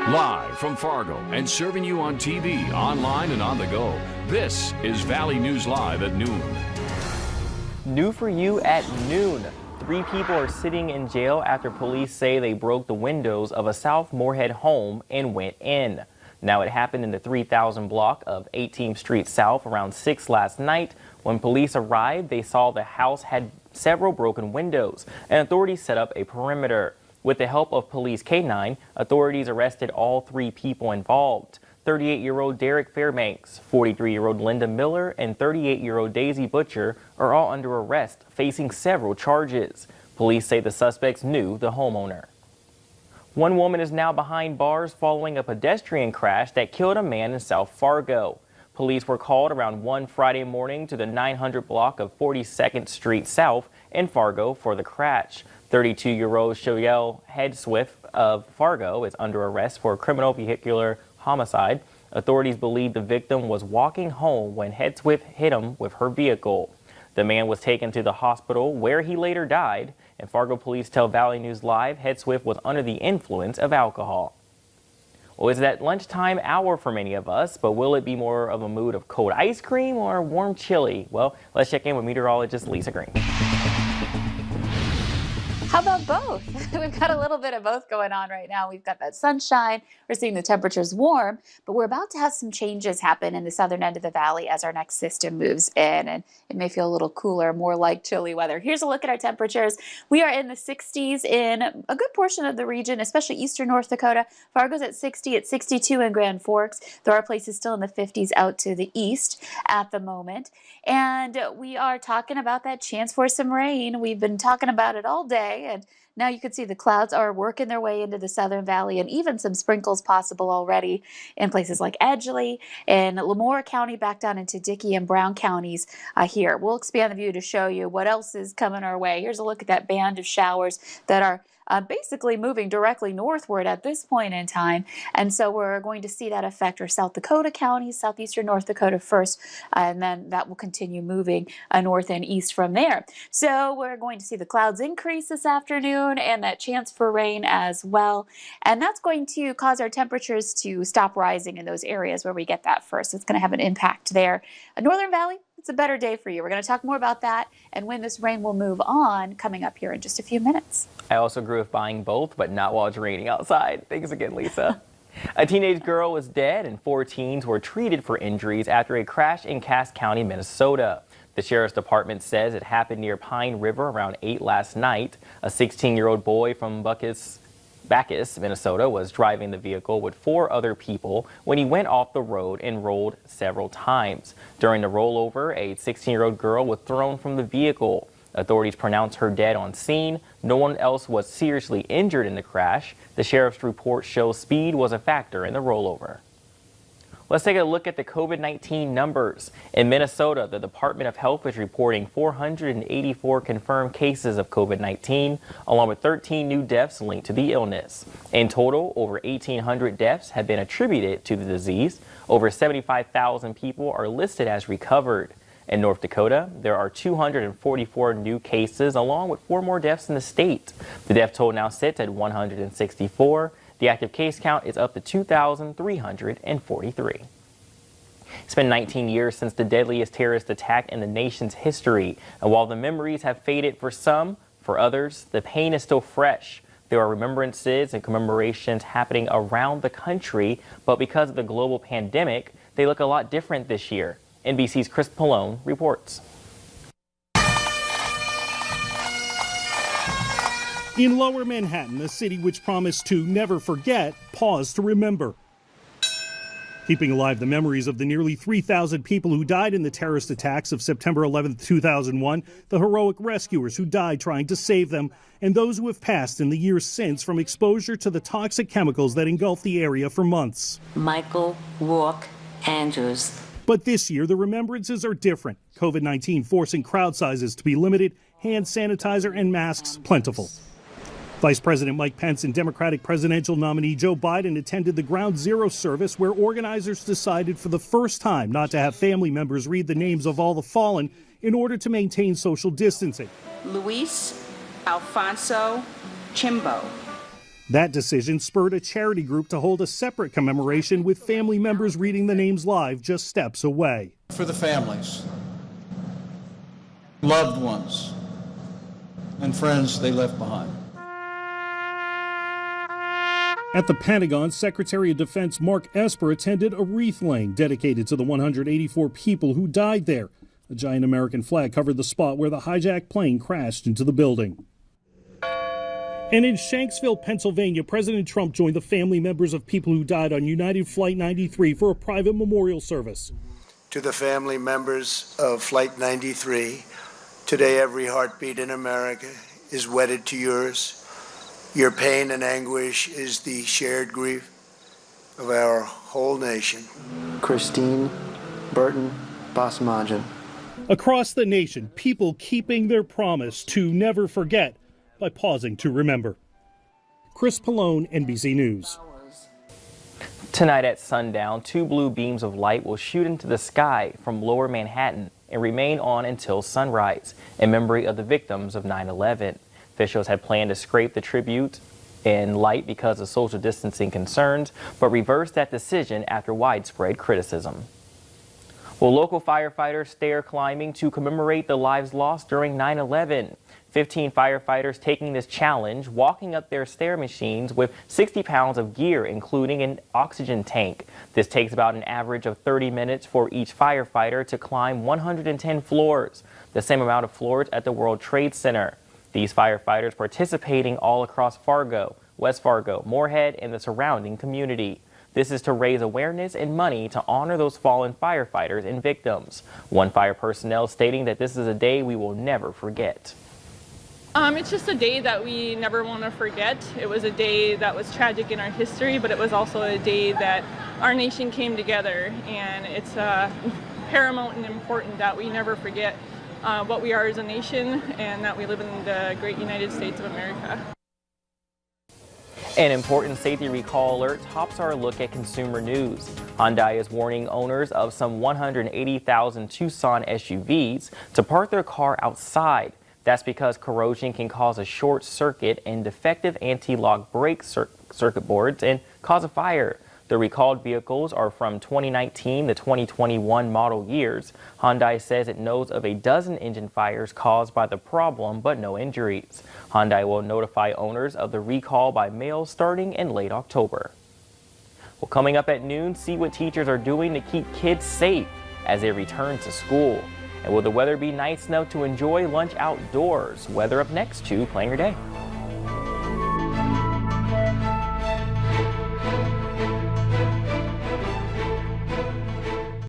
Live from Fargo and serving you on TV, online, and on the go, this is Valley News Live at noon. New for you at noon. 3 people are sitting in jail after police say they broke the windows of a South Moorhead home and went in. Now, it happened in the 3000 block of 18th Street South around 6 last night. When police arrived, they saw the house had several broken windows, and authorities set up a perimeter. With the help of police K-9, authorities arrested all 3 people involved. 38-year-old Derek Fairbanks, 43-year-old Linda Miller, and 38-year-old Daisy Butcher are all under arrest, facing several charges. Police say the suspects knew the homeowner. One woman is now behind bars following a pedestrian crash that killed a man in South Fargo. Police were called around 1 Friday morning to the 900 block of 42nd Street South in Fargo for the crash. 32-year-old Shoyelle Headswift of Fargo is under arrest for criminal vehicular homicide. Authorities believe the victim was walking home when Headswift hit him with her vehicle. The man was taken to the hospital where he later died, and Fargo police tell Valley News Live Headswift was under the influence of alcohol. Well, it's that lunchtime hour for many of us, but will it be more of a mood of cold ice cream or warm chili? Well, let's check in with meteorologist Lisa Green. How about both? We've got a little bit of both going on right now. We've got that sunshine. We're seeing the temperatures warm, but we're about to have some changes happen in the southern end of the valley as our next system moves in, and it may feel a little cooler, more like chilly weather. Here's a look at our temperatures. We are in the 60s in a good portion of the region, especially eastern North Dakota. Fargo's at 60, at 62 in Grand Forks. There are places still in the 50s out to the east at the moment. And we are talking about that chance for some rain. We've been talking about it all day. And now you can see the clouds are working their way into the southern valley, and even some sprinkles possible already in places like Edgeley and Lamore County back down into Dickey and Brown counties here. We'll expand the view to show you what else is coming our way. Here's a look at that band of showers that are basically moving directly northward at this point in time. And so we're going to see that affect our South Dakota counties, southeastern North Dakota first, and then that will continue moving north and east from there. So we're going to see the clouds increase this afternoon and that chance for rain as well. And that's going to cause our temperatures to stop rising in those areas where we get that first. It's going to have an impact there. Northern Valley, it's a better day for you. We're going to talk more about that and when this rain will move on coming up here in just a few minutes. I also grew up buying both, but not while it's raining outside. Thanks again, Lisa. A teenage girl was dead and 4 teens were treated for injuries after a crash in Cass County, Minnesota. The Sheriff's Department says it happened near Pine River around 8 last night. A 16-year-old boy from Bacchus, Minnesota was driving the vehicle with 4 other people when he went off the road and rolled several times. During the rollover, a 16-year-old girl was thrown from the vehicle. Authorities pronounced her dead on scene. No one else was seriously injured in the crash. The sheriff's report shows speed was a factor in the rollover. Let's take a look at the COVID-19 numbers. In Minnesota, the Department of Health is reporting 484 confirmed cases of COVID-19, along with 13 new deaths linked to the illness. In total, over 1,800 deaths have been attributed to the disease. Over 75,000 people are listed as recovered. In North Dakota, there are 244 new cases, along with 4 more deaths in the state. The death toll now sits at 164. The active case count is up to 2,343. It's been 19 years since the deadliest terrorist attack in the nation's history. And while the memories have faded for some, for others, the pain is still fresh. There are remembrances and commemorations happening around the country, but because of the global pandemic, they look a lot different this year. NBC's Chris Pallone reports. In Lower Manhattan, a city which promised to never forget, paused to remember. Keeping alive the memories of the nearly 3,000 people who died in the terrorist attacks of September 11, 2001, the heroic rescuers who died trying to save them, and those who have passed in the years since from exposure to the toxic chemicals that engulfed the area for months. Michael Rourke Andrews. But this year, the remembrances are different. COVID-19 forcing crowd sizes to be limited, hand sanitizer and masks plentiful. Vice President Mike Pence and Democratic presidential nominee Joe Biden attended the Ground Zero service, where organizers decided for the first time not to have family members read the names of all the fallen in order to maintain social distancing. Luis Alfonso Chimbo. That decision spurred a charity group to hold a separate commemoration with family members reading the names live just steps away. For the families, loved ones, and friends they left behind. At the Pentagon, Secretary of Defense Mark Esper attended a wreath laying dedicated to the 184 people who died there. A giant American flag covered the spot where the hijacked plane crashed into the building. And in Shanksville, Pennsylvania, President Trump joined the family members of people who died on United Flight 93 for a private memorial service. To the family members of Flight 93, today every heartbeat in America is wedded to yours. Your pain and anguish is the shared grief of our whole nation. Christine Burton Basmajan. Across the nation, people keeping their promise to never forget by pausing to remember. Chris Pallone, NBC News. Tonight at sundown, 2 blue beams of light will shoot into the sky from lower Manhattan and remain on until sunrise in memory of the victims of 9/11. Officials had planned to scrape the tribute in light because of social distancing concerns, but reversed that decision after widespread criticism. Well, local firefighters stair climbing to commemorate the lives lost during 9/11. 15 firefighters taking this challenge, walking up their stair machines with 60 pounds of gear, including an oxygen tank. This takes about an average of 30 minutes for each firefighter to climb 110 floors, the same amount of floors at the World Trade Center. These firefighters participating all across Fargo, West Fargo, Moorhead, and the surrounding community. This is to raise awareness and money to honor those fallen firefighters and victims. One fire personnel stating that this is a day we will never forget. It's just a day that we never want to forget. It was a day that was tragic in our history, but it was also a day that our nation came together, and it's paramount and important that we never forget what we are as a nation and that we live in the great United States of America. An important safety recall alert tops our look at consumer news. Hyundai is warning owners of some 180,000 Tucson SUVs to park their car outside. That's because corrosion can cause a short circuit and defective anti-lock brake circuit boards and cause a fire. The recalled vehicles are from 2019 to 2021 model years. Hyundai says it knows of a dozen engine fires caused by the problem, but no injuries. Hyundai will notify owners of the recall by mail starting in late October. Well, coming up at noon, see what teachers are doing to keep kids safe as they return to school. And will the weather be nice enough to enjoy lunch outdoors? Weather up next to Plan Your Day.